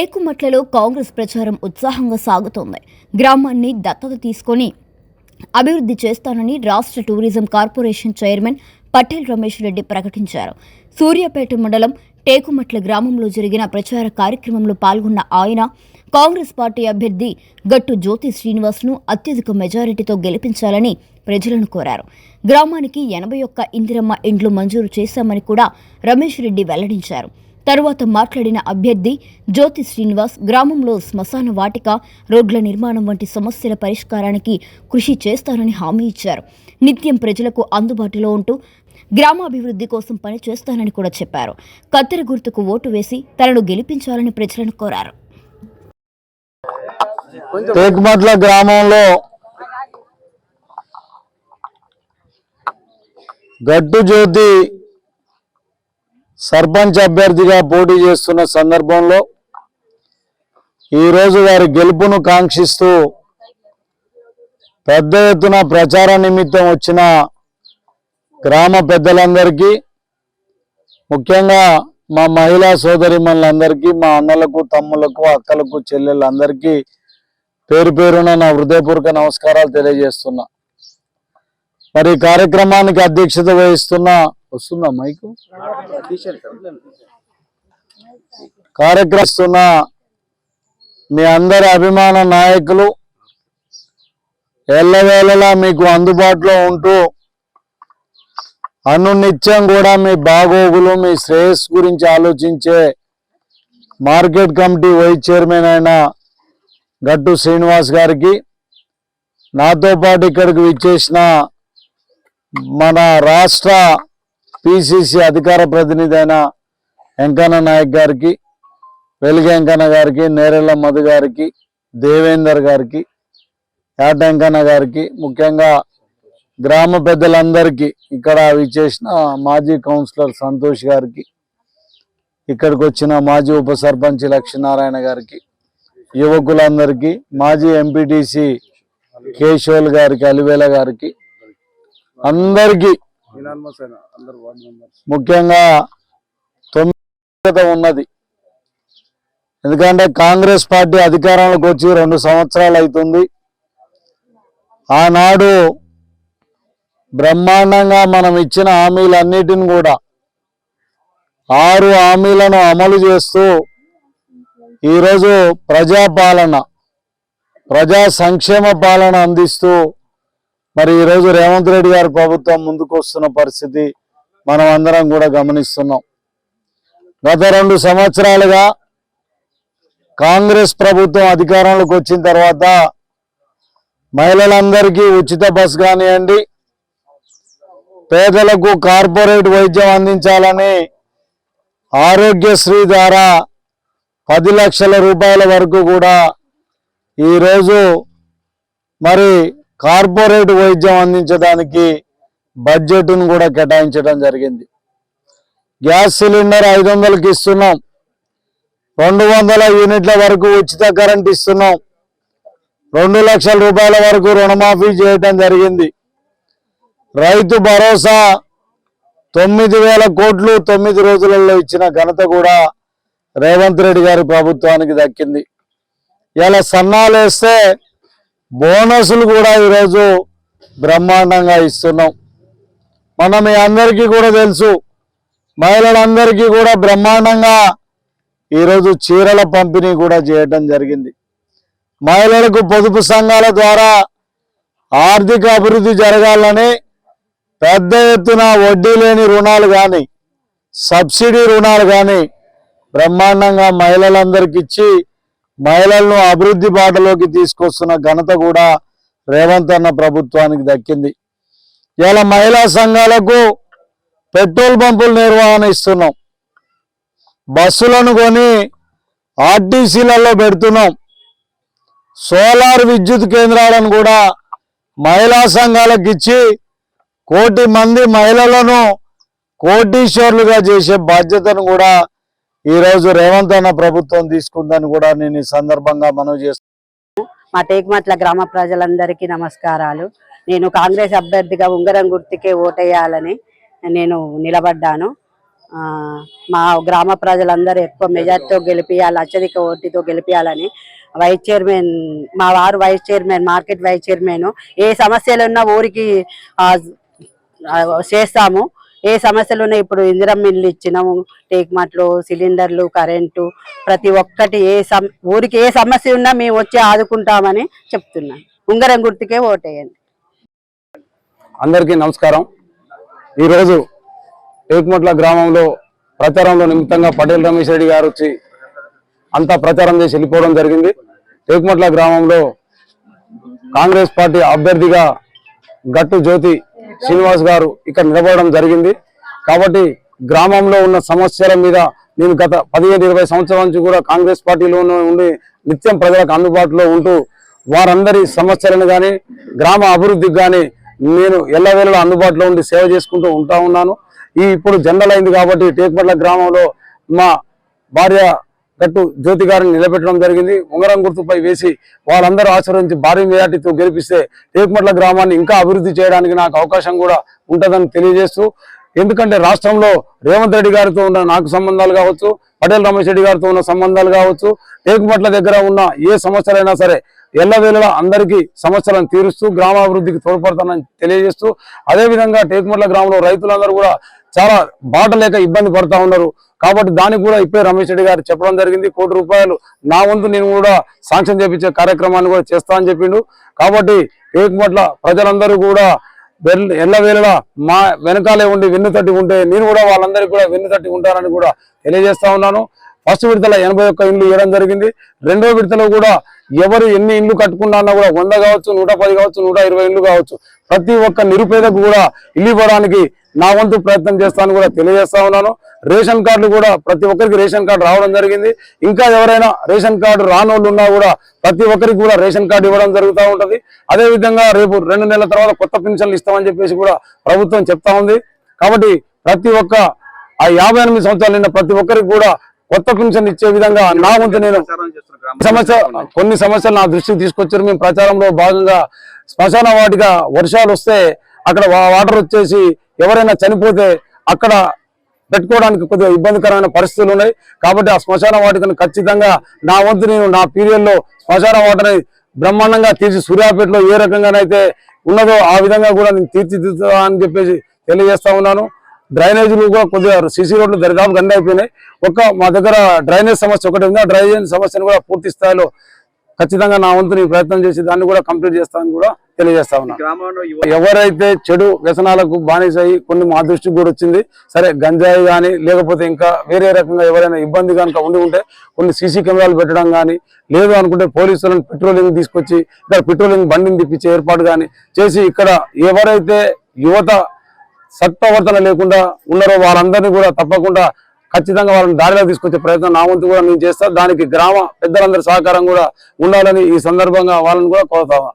టేకుమట్లలో కాంగ్రెస్ ప్రచారం ఉత్సాహంగా సాగుతోంది. గ్రామాన్ని దత్తత తీసుకొని అభివృద్ధి చేస్తానని రాష్ట్ర tourism corporation chairman Patel Ramesh Reddy ప్రకటించారు. సూర్యాపేట మండలం టేకుమట్ల గ్రామంలో జరిగిన ప్రచార కార్యక్రమంలో పాల్గొన్న ఆయన కాంగ్రెస్ పార్టీ అభ్యర్థి గట్టు జ్యోతి శ్రీనివాస్ను అత్యధిక మెజారిటీతో గెలిపించాలని ప్రజలను కోరారు. గ్రామానికి 81 ఇందిరమ్మ ఇండ్లు మంజూరు చేశామని కూడా రమేష్ రెడ్డి వెల్లడించారు. తరువాత మాట్లాడిన అభ్యర్థి జ్యోతి శ్రీనివాస్ గ్రామంలో శ్మశాన వాటిక, రోడ్ల నిర్మాణం వంటి సమస్యల పరిష్కారానికి కృషి చేస్తానని హామీ ఇచ్చారు. నిత్యం ప్రజలకు అందుబాటులో ఉంటూ గ్రామాభివృద్ధి కోసం పని చేస్తానని కూడా చెప్పారు. కత్తెర గుర్తుకు ఓటు వేసి తనను గెలిపించాలని ప్రజలను కోరారు. టేకుమట్ల గ్రామంలో గట్టు జ్యోతి సర్పంచ్ అభ్యర్థిగా పోటీ చేస్తున్న సందర్భంలో ఈరోజు వారి గెలుపును కాంక్షిస్తూ పెద్ద ఎత్తున ప్రచార నిమిత్తం వచ్చిన గ్రామ పెద్దలందరికీ, ముఖ్యంగా మా మహిళా సోదరిమణులందరికీ, మా అన్నలకు, తమ్ములకు, అక్కలకు, చెల్లెళ్ళందరికీ పేరు పేరున నా హృదయపూర్వక నమస్కారాలు తెలియజేస్తున్నా. మరి కార్యక్రమానికి అధ్యక్షత వహిస్తున్న కార్యక్రమిస్తున్న మీ అందరి అభిమాన నాయకులు ఎల్లవేళలా మీకు అందుబాటులో ఉంటూ అనునిత్యం కూడా మీ బాగోగులు, మీ శ్రేయస్సు గురించి ఆలోచించే మార్కెట్ కమిటీ వైస్ చైర్మన్ అయిన గట్టు శ్రీనివాస్ గారికి, నాతో పాటు ఇక్కడికి విచ్చేసిన మన రాష్ట్ర పిసిసి అధికార ప్రతినిధి అయిన వెంకన్న నాయక్ గారికి, వెలుగు వెంకన్న గారికి, నేరెళ్ల మధు గారికి, దేవేందర్ గారికి, యాట వెంకన్న గారికి, ముఖ్యంగా గ్రామ పెద్దలందరికీ, ఇక్కడ విచ్చేసిన మాజీ కౌన్సిలర్ సంతోష్ గారికి, ఇక్కడికి వచ్చిన మాజీ ఉప సర్పంచ్ లక్ష్మీనారాయణ గారికి, యువకులందరికీ, మాజీ ఎంపీటీసీ కేశోల్ గారికి, అలివేల గారికి, అందరికీ ముఖ్యంగా 9 ఉన్నది. ఎందుకంటే కాంగ్రెస్ పార్టీ అధికారంలోకి వచ్చి 2 సంవత్సరాలు అవుతుంది. ఆనాడు బ్రహ్మాండంగా మనం ఇచ్చిన హామీలన్నిటిని కూడా 6 హామీలను అమలు చేస్తూ ఈరోజు ప్రజాపాలన, ప్రజా సంక్షేమ పాలన అందిస్తూ మరి ఈరోజు రేవంత్ రెడ్డి గారి ప్రభుత్వం ముందుకు వస్తున్న పరిస్థితి మనం అందరం కూడా గమనిస్తున్నాం. గత 2 సంవత్సరాలుగా కాంగ్రెస్ ప్రభుత్వం అధికారంలోకి వచ్చిన తర్వాత మహిళలందరికీ ఉచిత బస్ కానివ్వండి, పేదలకు కార్పొరేట్ వైద్యం అందించాలని ఆరోగ్యశ్రీ ద్వారా 10 లక్షల రూపాయల వరకు కూడా ఈరోజు మరి కార్పొరేట్ వైద్యం అందించడానికి బడ్జెట్ను కూడా కేటాయించడం జరిగింది. గ్యాస్ సిలిండర్ 500కి ఇస్తున్నాం, 200 యూనిట్ల వరకు ఉచిత కరెంట్ ఇస్తున్నాం, 2 లక్షల రూపాయల వరకు రుణమాఫీ చేయడం జరిగింది. రైతు భరోసా 9,000 కోట్లు 9 రోజులలో ఇచ్చిన ఘనత కూడా రేవంత్ రెడ్డి గారి ప్రభుత్వానికి దక్కింది. ఇలా సన్నాలు వేస్తే బోనసులు కూడా ఈరోజు బ్రహ్మాండంగా ఇస్తున్నాం. మీ అందరికీ కూడా తెలుసు, మహిళలందరికీ కూడా బ్రహ్మాండంగా ఈరోజు చీరల పంపిణీ కూడా చేయడం జరిగింది. మహిళలకు పొదుపు సంఘాల ద్వారా ఆర్థిక అభివృద్ధి జరగాలని పెద్ద ఎత్తున వడ్డీ లేని రుణాలు కానీ, సబ్సిడీ రుణాలు కానీ బ్రహ్మాండంగా మహిళలందరికీ ఇచ్చి మహిళలను అభివృద్ధి బాటలోకి తీసుకొస్తున్న ఘనత కూడా రేవంత్ అన్న ప్రభుత్వానికి దక్కింది. ఇలా మహిళా సంఘాలకు పెట్రోల్ పంపుల నిర్వహణ ఇస్తున్నాం, బస్సులను కొని ఆర్టీసీలలో పెడుతున్నాం, సోలార్ విద్యుత్ కేంద్రాలను కూడా మహిళా సంఘాలకు ఇచ్చి 1 కోటి మంది మహిళలను కోటీశ్వర్లుగా చేసే బాధ్యతను కూడా ఈరోజు రేవంత్ అన్న ప్రభుత్వం తీసుకుందని కూడా నేను ఈ సందర్భంగా మనవి చేస్తున్నాను. మా టేకుమట్ల గ్రామ ప్రజలందరికీ నమస్కారాలు. నేను కాంగ్రెస్ అభ్యర్థిగా ఉంగరం గుర్తుకే ఓటేయాలని నేను నిలబడ్డాను. మా గ్రామ ప్రజలందరూ ఎక్కువ మెజార్టీతో గెలిపియాలి, అత్యధిక ఓటుతో గెలిపియాలని వైస్ చైర్మన్, మా వారు vice chairman, market vice chairman, ఏ సమస్యలు ఉన్నా ఊరికి చేస్తాము. ఏ సమస్యలు ఉన్నాయి, ఇప్పుడు ఇందిరమ్మ ఇల్లు ఇచ్చినాము, టేక్మాట్లు, సిలిండర్లు, కరెంటు, ప్రతి ఒక్కటి ఊరికి ఏ సమస్య ఉన్నా మేము వచ్చి ఆదుకుంటామని చెప్తున్నాం. ఉంగరం గుర్తుకే ఓటేయండి. అందరికీ నమస్కారం. ఈరోజు టేక్మట్ల గ్రామంలో ప్రచారంలో నిమిత్తంగా పటేల్ రమేష్ రెడ్డి గారు వచ్చి అంతా ప్రచారం చేసి వెళ్ళిపోవడం జరిగింది. టేక్మట్ల గ్రామంలో కాంగ్రెస్ పార్టీ అభ్యర్థిగా గట్టు జ్యోతి శ్రీనివాస్ గారు ఇక్కడ నిలబడడం జరిగింది. కాబట్టి గ్రామంలో ఉన్న సమస్యల మీద నేను గత 15-20 సంవత్సరాల నుంచి కూడా కాంగ్రెస్ పార్టీలో ఉండి నిత్యం ప్రజలకు అందుబాటులో ఉంటూ వారందరి సమస్యలను కానీ గ్రామ అభివృద్ధికి కానీ నేను ఎల్లవేళలా అందుబాటులో ఉండి సేవ చేసుకుంటూ ఉన్నాను. ఇప్పుడు జనరల్ అయింది కాబట్టి టేక్మట్ల గ్రామంలో మా భార్య గట్టు జ్యోతి గారిని నిలబెట్టడం జరిగింది. ఉంగరం గుర్తుపై వేసి వాళ్ళందరూ ఆశీర్వదించి భారీ మెజార్టీతో గెలిపిస్తే టేక్మట్ల గ్రామాన్ని ఇంకా అభివృద్ధి చేయడానికి నాకు అవకాశం కూడా ఉంటుందని తెలియజేస్తూ, ఎందుకంటే రాష్ట్రంలో రేవంత్ రెడ్డి గారితో ఉన్న నాకు సంబంధాలు కావచ్చు, పటేల్ రమేష్ రెడ్డి గారితో ఉన్న సంబంధాలు కావచ్చు, టేక్మట్ల దగ్గర ఉన్న ఏ సమస్యలైనా సరే ఎల్లవేళలా అందరికీ సమస్యలను తీరుస్తూ గ్రామాభివృద్ధికి తోడ్పడతానని తెలియజేస్తూ, అదేవిధంగా టేక్మట్ల గ్రామంలో రైతులందరూ కూడా చాలా బాట లేక ఇబ్బంది పడతా ఉన్నారు. కాబట్టి దానికి కూడా ఇప్పుడే రమేష్ రెడ్డి గారు చెప్పడం జరిగింది. ₹1 కోటి నా వంతు నేను కూడా శాంక్షన్ చేపించే కార్యక్రమాన్ని కూడా చేస్తా అని చెప్పిండు. కాబట్టి టేక్మట్ల ప్రజలందరూ కూడా ఎల్లవేళలా మా వెనకాలే ఉండి వెన్నుతట్టి ఉంటే నేను కూడా వాళ్ళందరికీ కూడా వెన్నుతట్టి ఉంటానని కూడా తెలియజేస్తా ఉన్నాను. ఫస్ట్ విడతలో 81 ఇండ్లు ఇవ్వడం జరిగింది. రెండో విడతలో కూడా ఎవరు ఎన్ని ఇండ్లు కట్టుకున్నా కూడా 100 కావచ్చు, 110 కావచ్చు, 120 ఇండ్లు కావచ్చు, ప్రతి ఒక్క నిరుపేదకు కూడా ఇల్లు ఇవ్వడానికి నా వంతు ప్రయత్నం చేస్తానని కూడా తెలియజేస్తా ఉన్నాను. రేషన్ కార్డులు కూడా ప్రతి ఒక్కరికి రేషన్ కార్డు రావడం జరిగింది. ఇంకా ఎవరైనా రేషన్ కార్డు రానోళ్ళు ఉన్నా కూడా ప్రతి ఒక్కరికి కూడా రేషన్ కార్డు ఇవ్వడం జరుగుతూ ఉంటది. అదేవిధంగా రేపు 2 నెలల తర్వాత కొత్త పెన్షన్లు ఇస్తామని చెప్పేసి కూడా ప్రభుత్వం చెప్తా ఉంది. కాబట్టి ప్రతి ఒక్క 58 సంవత్సరాలు నిన్న ప్రతి ఒక్కరికి కూడా కొత్త పెన్షన్ ఇచ్చే విధంగా నా వంతు నేను కొన్ని సమస్యలు నా దృష్టికి తీసుకొచ్చారు. మేము ప్రచారంలో భాగంగా శ్మశాన వాటిక వర్షాలు వస్తే అక్కడ వాటర్ వచ్చేసి ఎవరైనా చనిపోతే అక్కడ పెట్టుకోవడానికి కొద్దిగా ఇబ్బందికరమైన పరిస్థితులు ఉన్నాయి. కాబట్టి ఆ శ్మశాన వాటికను ఖచ్చితంగా నా వంతు నేను నా పీరియడ్లో శ్మశాన వాటిని బ్రహ్మాండంగా తీర్చి సూర్యాపేటలో ఏ రకంగానైతే ఉన్నదో ఆ విధంగా కూడా నేను తీర్చిదిద్దుతా అని చెప్పేసి తెలియజేస్తా ఉన్నాను. డ్రైనేజీలు కూడా కొద్దిగా సీసీ రోడ్లు దరిదాపు గండి అయిపోయినాయి. మా దగ్గర డ్రైనేజ్ సమస్య ఒకటి ఉంది. ఆ డ్రైనేజ్ సమస్యను కూడా పూర్తి స్థాయిలో ఖచ్చితంగా నా వంతు నేను ప్రయత్నం చేసి దాన్ని కూడా కంప్లీట్ చేస్తానని కూడా తెలియజేస్తా ఉన్నా. ఎవరైతే చెడు వ్యసనాలకు బానిసయి కొన్ని మా దృష్టికి కూడా వచ్చింది, సరే గంజాయి కానీ లేకపోతే ఇంకా వేరే రకంగా ఎవరైనా ఇబ్బంది కనుక ఉంటే కొన్ని సీసీ కెమెరాలు పెట్టడం కానీ, లేదు అనుకుంటే పోలీసులను పెట్రోలింగ్ తీసుకొచ్చి ఇక్కడ పెట్రోలింగ్ బండిని తిప్పించే ఏర్పాటు కానీ చేసి ఇక్కడ ఎవరైతే యువత సత్ప్రవర్తన లేకుండా ఉన్నారో వాళ్ళందరినీ కూడా తప్పకుండా ఖచ్చితంగా వాళ్ళని దారిలో తీసుకొచ్చే ప్రయత్నం నా వంతు కూడా నేను చేస్తా. దానికి గ్రామ పెద్దలందరి సహకారం కూడా ఉండాలని ఈ సందర్భంగా వాళ్ళని కూడా కోరుతా.